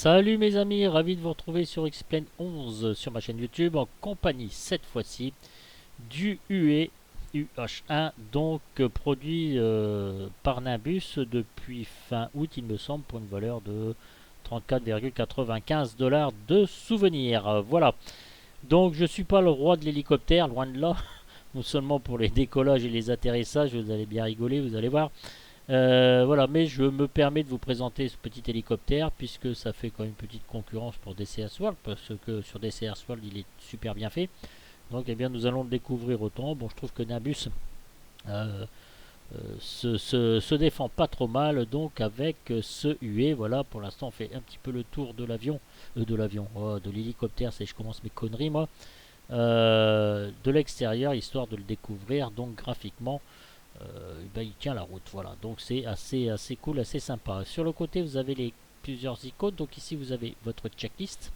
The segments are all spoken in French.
Salut mes amis, ravi de vous retrouver sur Explain 11 sur ma chaîne YouTube en compagnie cette fois-ci du UE UH1 donc produit par Nimbus depuis fin août il me semble pour une valeur de 34,95 dollars de souvenirs. Voilà, donc je suis pas le roi de l'hélicoptère, loin de là, non seulement pour les décollages et les atterrissages, vous allez bien rigoler, vous allez voir. Voilà, mais je me permets de vous présenter ce petit hélicoptère puisque ça fait quand même une petite concurrence pour DCS World parce que sur DCS World il est super bien fait. Donc eh bien nous allons le découvrir autant. Bon, je trouve que Nimbus euh, se défend pas trop mal donc avec ce UE. Voilà, pour l'instant on fait un petit peu le tour de l'hélicoptère, c'est je commence mes conneries moi. De l'extérieur histoire de le découvrir donc graphiquement. Ben, il tient la route, voilà, donc c'est assez cool, assez sympa. Sur le côté vous avez les plusieurs icônes, donc ici vous avez votre checklist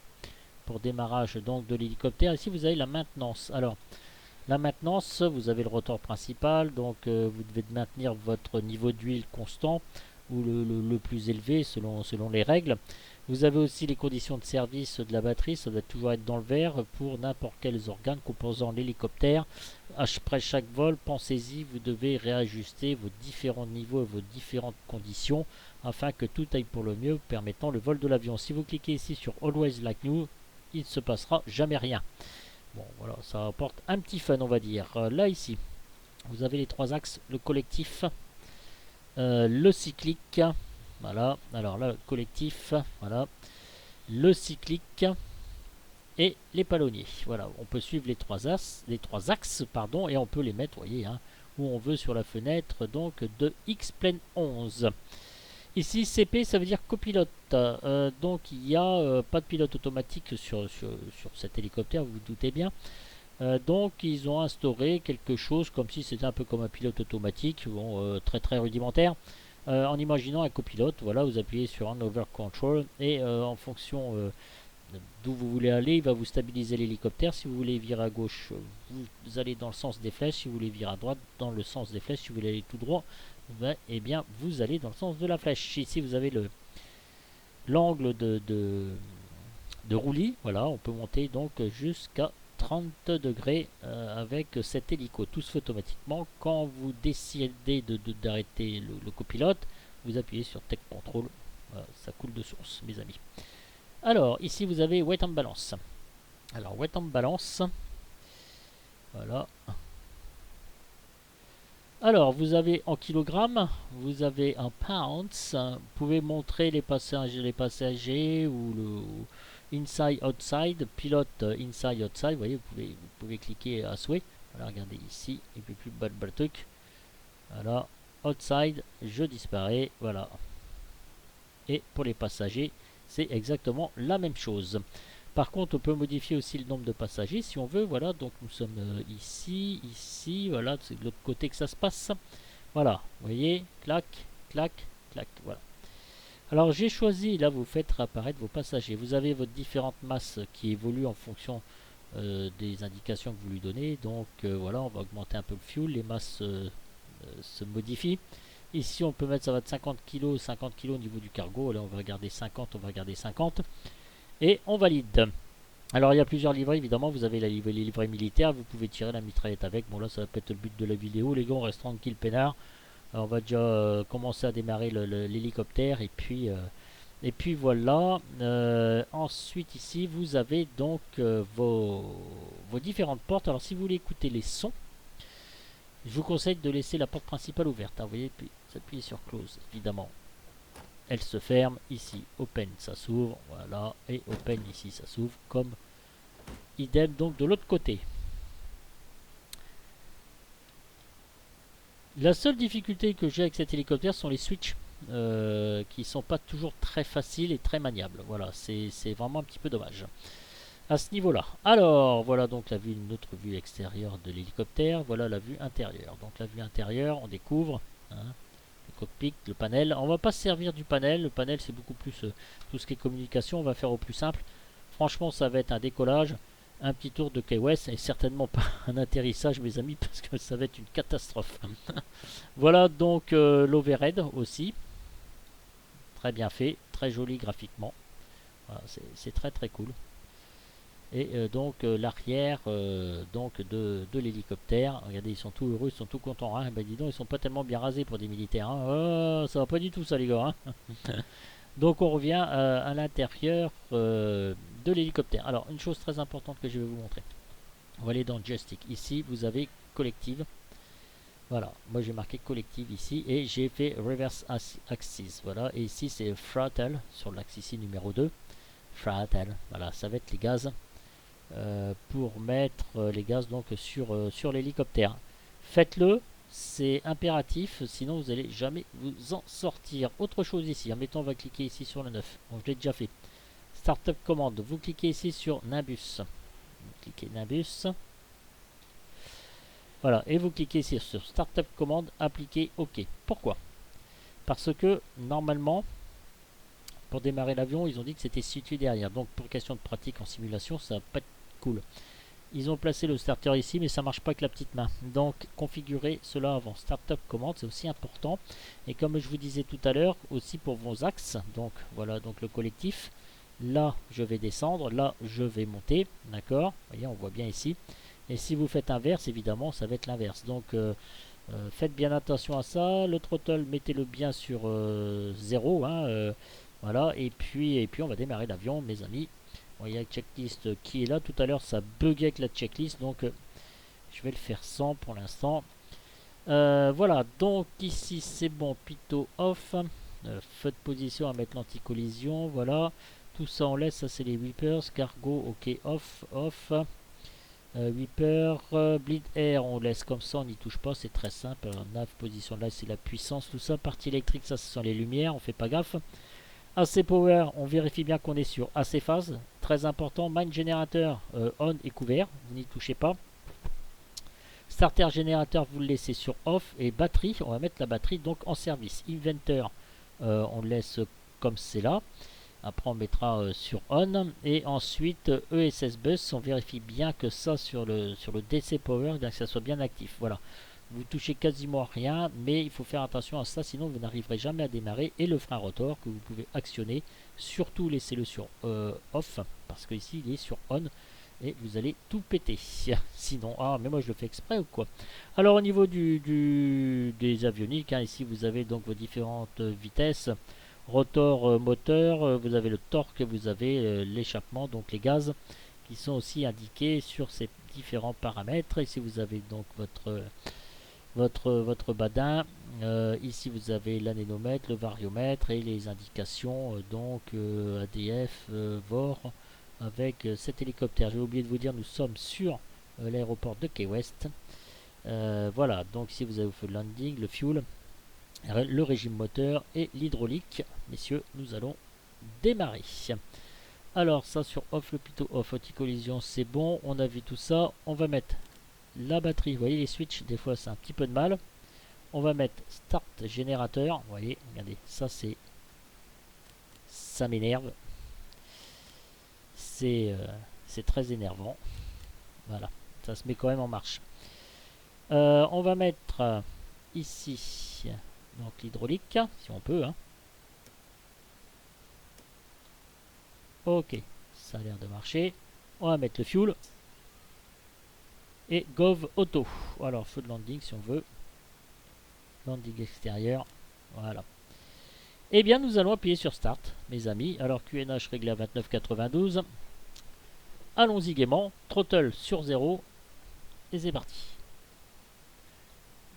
pour démarrage donc de l'hélicoptère. Ici vous avez la maintenance. Alors la maintenance, vous avez le rotor principal, donc vous devez maintenir votre niveau d'huile constant ou le plus élevé selon les règles. Vous avez aussi les conditions de service de la batterie, ça doit toujours être dans le vert pour n'importe quels organes composant l'hélicoptère. Après chaque vol, pensez-y, vous devez réajuster vos différents niveaux et vos différentes conditions afin que tout aille pour le mieux, permettant le vol de l'avion. Si vous cliquez ici sur Always Like New, il ne se passera jamais rien. Bon, voilà, ça apporte un petit fun, on va dire. Là, ici, vous avez les trois axes, le collectif, le cyclique, voilà. Alors là, le collectif, voilà. Le cyclique et les palonniers. Voilà, on peut suivre les trois axes, pardon, et on peut les mettre, vous voyez, hein, où on veut sur la fenêtre donc de X-Plane 11. Ici, CP, ça veut dire copilote. Donc, il n'y a pas de pilote automatique sur cet hélicoptère, vous vous doutez bien. Donc, ils ont instauré quelque chose comme si c'était un peu comme un pilote automatique, bon, très rudimentaire. En imaginant un copilote, voilà, vous appuyez sur un over control et en fonction d'où vous voulez aller, il va vous stabiliser l'hélicoptère. Si vous voulez virer à gauche, vous allez dans le sens des flèches. Si vous voulez virer à droite, dans le sens des flèches. Si vous voulez aller tout droit, ben, eh bien, vous allez dans le sens de la flèche. Ici, vous avez l'angle de roulis. Voilà, on peut monter donc jusqu'à 30 degrés avec cet hélico. Tout se fait automatiquement. Quand vous décidez d'arrêter le copilote, vous appuyez sur Tech Control. Voilà, ça coule de source, mes amis. Alors, ici vous avez Weight and Balance. Alors, Weight and Balance. Voilà. Alors, vous avez en kilogrammes, vous avez en pounds. Vous pouvez montrer les passagers ou le inside, outside, pilote inside, outside. Vous voyez, vous pouvez cliquer à souhait. Voilà, regardez ici, et puis plus bas le truc. Voilà, outside, je disparais. Voilà. Et pour les passagers, c'est exactement la même chose. Par contre, on peut modifier aussi le nombre de passagers si on veut. Voilà, donc nous sommes ici, voilà, c'est de l'autre côté que ça se passe. Voilà, vous voyez, clac, clac, clac, voilà. Alors j'ai choisi, là vous faites apparaître vos passagers. Vous avez votre différentes masses qui évoluent en fonction des indications que vous lui donnez. Donc voilà, on va augmenter un peu le fuel, les masses se modifient. Ici on peut mettre, ça va de 50 kg au niveau du cargo. Là on va garder 50, on va garder 50. Et on valide. Alors il y a plusieurs livrets évidemment, vous avez les livrets militaires, vous pouvez tirer la mitraillette avec. Bon là ça va peut être le but de la vidéo, les gars on reste tranquille peinard. Alors, on va déjà commencer à démarrer l'hélicoptère et puis voilà. Ensuite ici vous avez donc vos différentes portes. Alors si vous voulez écouter les sons, je vous conseille de laisser la porte principale ouverte, hein, vous voyez, puis appuyez sur close évidemment. Elle se ferme ici, open ça s'ouvre, voilà, et open ici ça s'ouvre, comme idem donc de l'autre côté. La seule difficulté que j'ai avec cet hélicoptère sont les switches qui sont pas toujours très faciles et très maniables. Voilà, c'est vraiment un petit peu dommage à ce niveau là. Alors voilà donc notre vue extérieure de l'hélicoptère, voilà la vue intérieure. Donc la vue intérieure, on découvre hein, cockpit, le panel. On va pas se servir du panel. Le panel c'est beaucoup plus tout ce qui est communication. On va faire au plus simple. Franchement ça va être un décollage, un petit tour de Key West et certainement pas un atterrissage mes amis parce que ça va être une catastrophe. Voilà donc l'overhead aussi. Très bien fait, très joli graphiquement. Voilà, c'est très très cool. Et donc l'arrière donc de l'hélicoptère, regardez, ils sont tout heureux, ils sont tout contents. Hein. Ben dis donc, ils sont pas tellement bien rasés pour des militaires. Hein. Oh, ça va pas du tout ça les gars. Hein. Donc on revient à l'intérieur de l'hélicoptère. Alors une chose très importante que je vais vous montrer. On va aller dans Joystick. Ici vous avez collective. Voilà, moi j'ai marqué collective ici et j'ai fait reverse axis. Voilà, et ici c'est throttle sur l'axe ici numéro 2. Throttle, voilà, ça va être les gaz. Pour mettre les gaz donc sur l'hélicoptère. Faites-le, c'est impératif, sinon vous n'allez jamais vous en sortir. Autre chose ici, mettons on va cliquer ici sur le 9. Bon, je l'ai déjà fait. Startup commande, vous cliquez ici sur Nimbus. Vous cliquez Nimbus. Voilà, et vous cliquez ici sur Startup commande, appliquer OK. Pourquoi? Parce que normalement, pour démarrer l'avion, ils ont dit que c'était situé derrière. Donc pour question de pratique en simulation, ça va pas être cool. Ils ont placé le starter ici, mais ça marche pas avec la petite main. Donc configurez cela avant. Startup commande, c'est aussi important. Et comme je vous disais tout à l'heure, aussi pour vos axes. Donc voilà, donc le collectif. Là, je vais descendre. Là, je vais monter. D'accord? Vous voyez, on voit bien ici. Et si vous faites inverse, évidemment, ça va être l'inverse. Donc faites bien attention à ça. Le throttle, mettez-le bien sur 0. Hein, voilà. Et puis on va démarrer l'avion, mes amis. Bon, il y a la checklist qui est là. Tout à l'heure, ça buguait avec la checklist. Donc, je vais le faire sans pour l'instant. Voilà. Donc, ici, c'est bon. Pitot off. Feu de position à mettre l'anti-collision. Voilà. Tout ça, on laisse. Ça, c'est les whippers. Cargo, ok. Off. Off. Whipper. Bleed air, on laisse comme ça. On n'y touche pas. C'est très simple. Alors, nav, position là, c'est la puissance. Tout ça. Partie électrique, ça, ce sont les lumières. On fait pas gaffe. AC Power, on vérifie bien qu'on est sur AC phase. Très important. Mine Generator on et couvert. Vous n'y touchez pas. Starter générateur, vous le laissez sur off. Et batterie, on va mettre la batterie donc en service. Inventor, on le laisse comme c'est là. Après, on mettra sur on. Et ensuite, ESS Bus, on vérifie bien que ça sur le DC Power, bien que ça soit bien actif. Voilà. Vous touchez quasiment à rien, mais il faut faire attention à ça, sinon vous n'arriverez jamais à démarrer. Et le frein rotor que vous pouvez actionner, surtout laissez-le sur off, parce que ici il est sur on, et vous allez tout péter. Sinon, ah mais moi je le fais exprès ou quoi? Alors au niveau des avioniques, hein, ici vous avez donc vos différentes vitesses, rotor, moteur, vous avez le torque, vous avez l'échappement, donc les gaz, qui sont aussi indiqués sur ces différents paramètres. Ici vous avez donc votre badin. Ici vous avez l'anémomètre, le variomètre et les indications donc ADF, VOR avec cet hélicoptère. J'ai oublié de vous dire, nous sommes sur l'aéroport de Key West. Voilà, donc ici vous avez le landing, le fuel, le régime moteur et l'hydraulique. Messieurs, nous allons démarrer. Alors ça sur off, le pitot off, anti-collision, c'est bon, on a vu tout ça. On va mettre la batterie, vous voyez les switches, des fois c'est un petit peu de mal. On va mettre start générateur, vous voyez, regardez, ça m'énerve. C'est très énervant. Voilà, ça se met quand même en marche. On va mettre ici donc l'hydraulique, si on peut. Hein. Ok, ça a l'air de marcher. On va mettre le fuel. Et Gov Auto. Alors, feu de landing si on veut. Landing extérieur. Voilà. Eh bien, nous allons appuyer sur Start, mes amis. Alors, QNH réglé à 29,92. Allons-y gaiement. Throttle sur 0. Et c'est parti.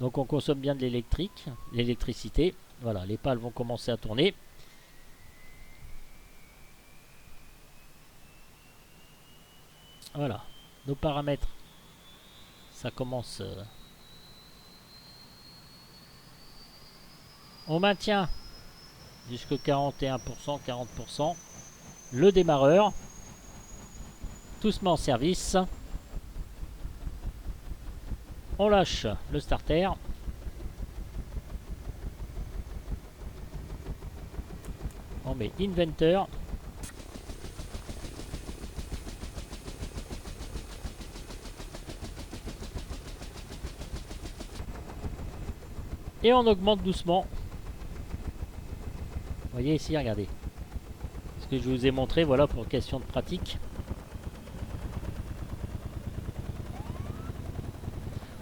Donc, on consomme bien de l'électricité. Voilà, les pales vont commencer à tourner. Voilà. Nos paramètres. Ça commence. On maintient jusqu'à 41%, 40%. Le démarreur. Tout se met en service. On lâche le starter. On met Inventor. Et on augmente doucement. Vous voyez ici, regardez. que je vous ai montré, voilà, pour question de pratique.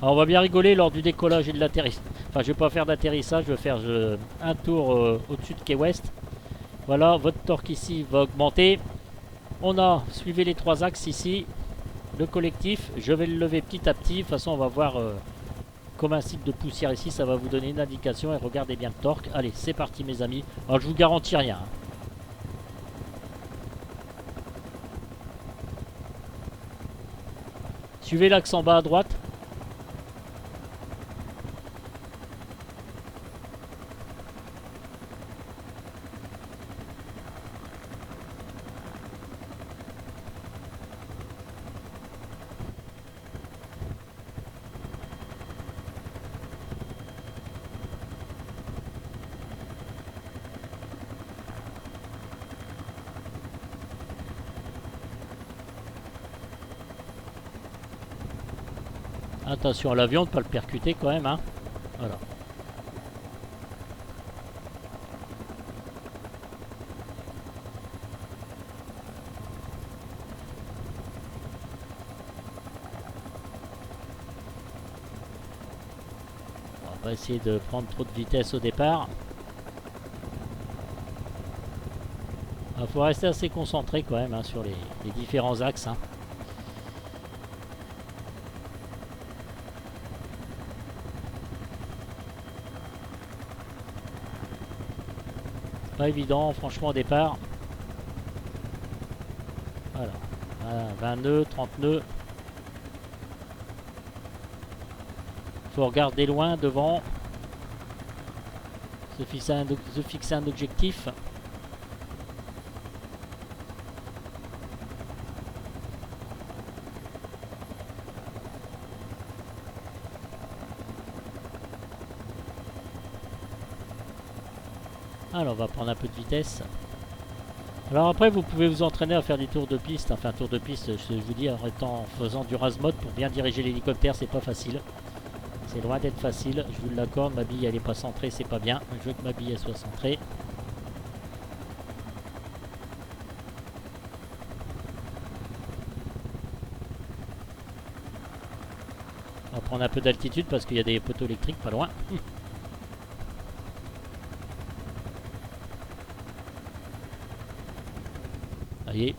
Alors on va bien rigoler lors du décollage et de l'atterrissage. Enfin, je vais pas faire d'atterrissage, je vais faire un tour au-dessus de Key West. Voilà, votre torque ici va augmenter. On a suivi les 3 axes ici. Le collectif, je vais le lever petit à petit. De toute façon, on va voir comme un cycle de poussière ici. Ça va vous donner une indication et regardez bien le torque. Allez, c'est parti mes amis. Alors je vous garantis rien. Suivez l'axe en bas à droite. Attention à l'avion, de ne pas le percuter quand même. Hein. Voilà. On va essayer de prendre trop de vitesse au départ. Il faut rester assez concentré quand même hein, sur les différents axes. Hein. Pas évident franchement au départ. Voilà. 20 nœuds, 30 nœuds. Faut regarder loin devant. Se fixer un objectif. Alors on va prendre un peu de vitesse. Alors après vous pouvez vous entraîner à faire des tours de piste. Enfin tour de piste je vous dis en faisant du rase-mode pour bien diriger l'hélicoptère, c'est pas facile. C'est loin d'être facile, je vous l'accorde, ma bille elle est pas centrée, c'est pas bien. Je veux que ma bille elle soit centrée. On va prendre un peu d'altitude parce qu'il y a des poteaux électriques pas loin. Allez.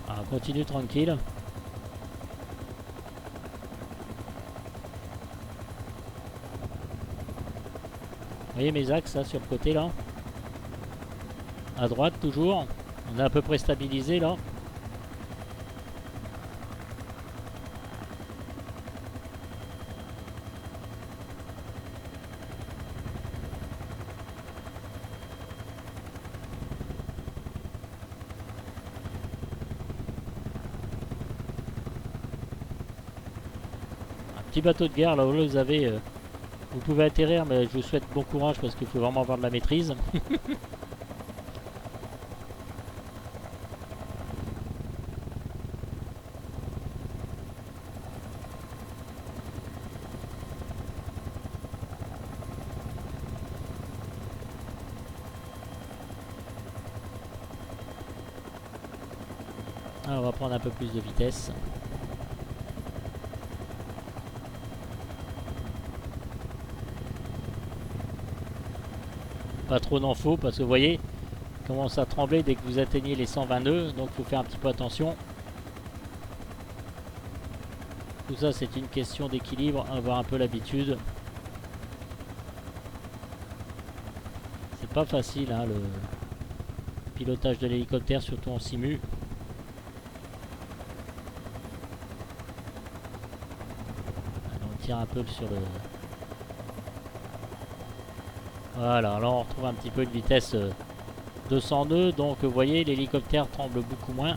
On continue tranquille. Vous voyez mes axes là sur le côté là. À droite toujours. On est à peu près stabilisé là. Un petit bateau de guerre là où vous avez... vous pouvez atterrir mais je vous souhaite bon courage parce qu'il faut vraiment avoir de la maîtrise. Alors on va prendre un peu plus de vitesse. Pas trop d'en faut parce que vous voyez, il commence à trembler dès que vous atteignez les 120 nœuds, donc il faut faire un petit peu attention. Tout ça c'est une question d'équilibre, avoir un peu l'habitude. C'est pas facile hein, le pilotage de l'hélicoptère, surtout en simu. Alors, on tire un peu sur le... Voilà, là on retrouve un petit peu de vitesse 200 nœuds, donc vous voyez l'hélicoptère tremble beaucoup moins.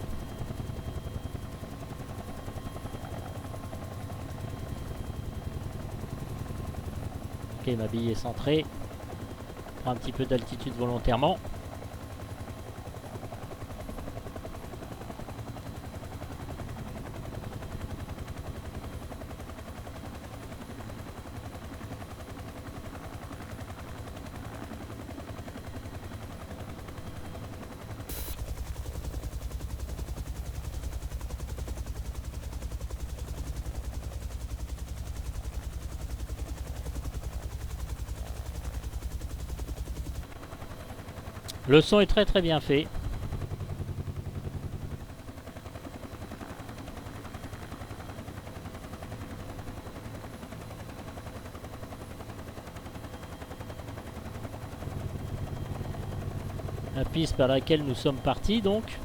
Ok, ma bille est centrée. Prends un petit peu d'altitude volontairement. Le son est très bien fait. La piste par laquelle nous sommes partis donc.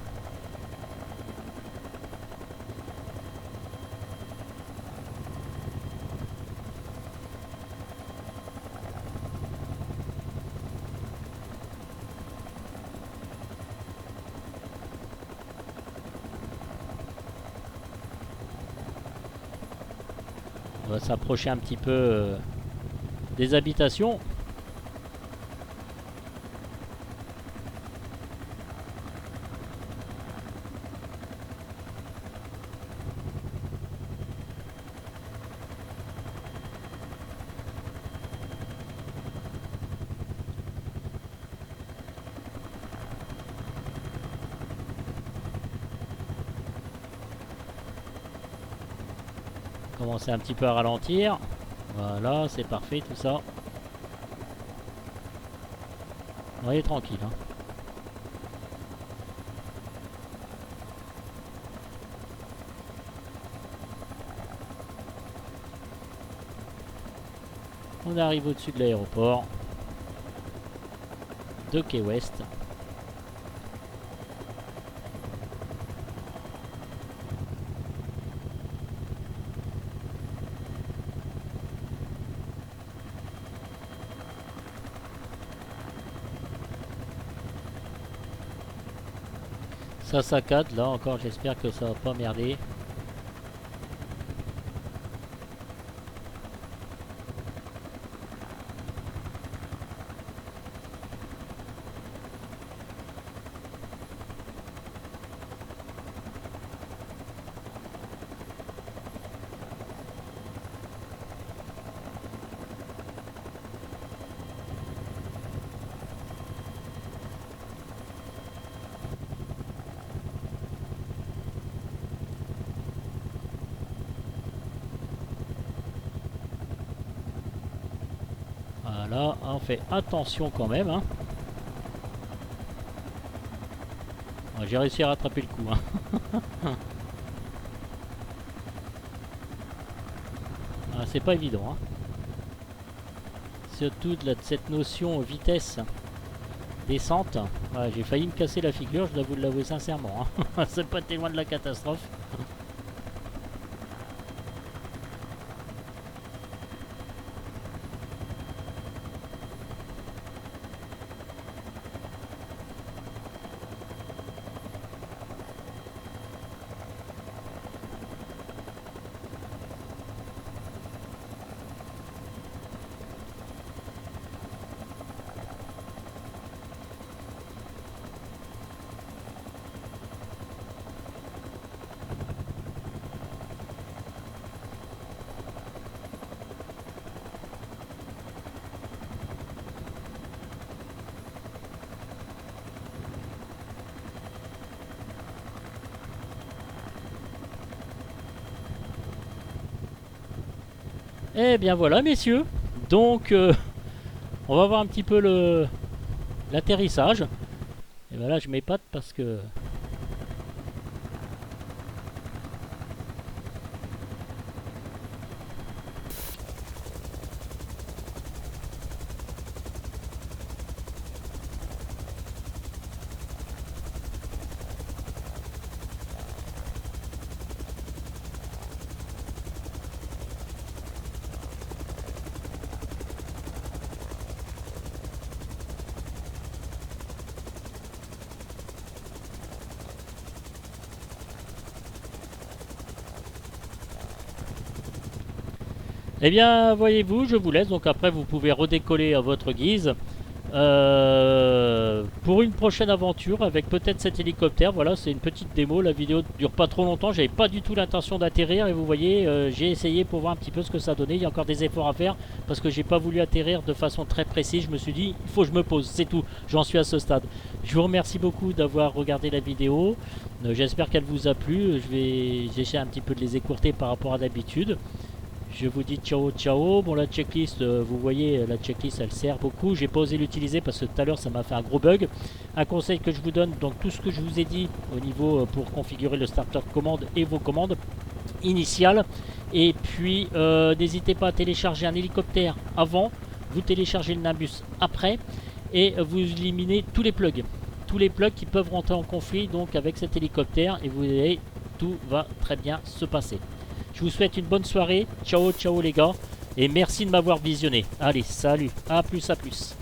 On va s'approcher un petit peu des habitations. Commencer un petit peu à ralentir. Voilà, c'est parfait tout ça. On est tranquille. Hein. On arrive au-dessus de l'aéroport de Key West. Ça saccade là encore, j'espère que ça va pas merder. Voilà, on fait attention quand même. Hein. J'ai réussi à rattraper le coup. Hein. Ah, c'est pas évident. Hein. Surtout de cette notion vitesse descente. Ah, j'ai failli me casser la figure, je dois vous l'avouer sincèrement. Hein. C'est pas très loin de la catastrophe. Et bien voilà messieurs, donc on va voir un petit peu l'atterrissage. Et ben là je m'épate parce que Eh bien, voyez-vous, je vous laisse. Donc après, vous pouvez redécoller à votre guise. Pour une prochaine aventure avec peut-être cet hélicoptère. Voilà, c'est une petite démo. La vidéo ne dure pas trop longtemps. J'avais pas du tout l'intention d'atterrir et vous voyez, j'ai essayé pour voir un petit peu ce que ça donnait. Il y a encore des efforts à faire parce que j'ai pas voulu atterrir de façon très précise. Je me suis dit, il faut que je me pose, c'est tout. J'en suis à ce stade. Je vous remercie beaucoup d'avoir regardé la vidéo. J'espère qu'elle vous a plu. J'essaie un petit peu de les écourter par rapport à d'habitude. Je vous dis ciao ciao. Bon, la checklist, vous voyez, la checklist elle sert beaucoup. J'ai pas osé l'utiliser parce que tout à l'heure ça m'a fait un gros bug. Un conseil que je vous donne, donc tout ce que je vous ai dit au niveau pour configurer le starter commande et vos commandes initiales. Et puis n'hésitez pas à télécharger un hélicoptère avant, vous téléchargez le Nimbus après et vous éliminez tous les plugs. Tous les plugs qui peuvent rentrer en conflit donc avec cet hélicoptère et vous verrez, tout va très bien se passer. Je vous souhaite une bonne soirée. Ciao, ciao les gars. Et merci de m'avoir visionné. Allez, salut. À plus, à plus.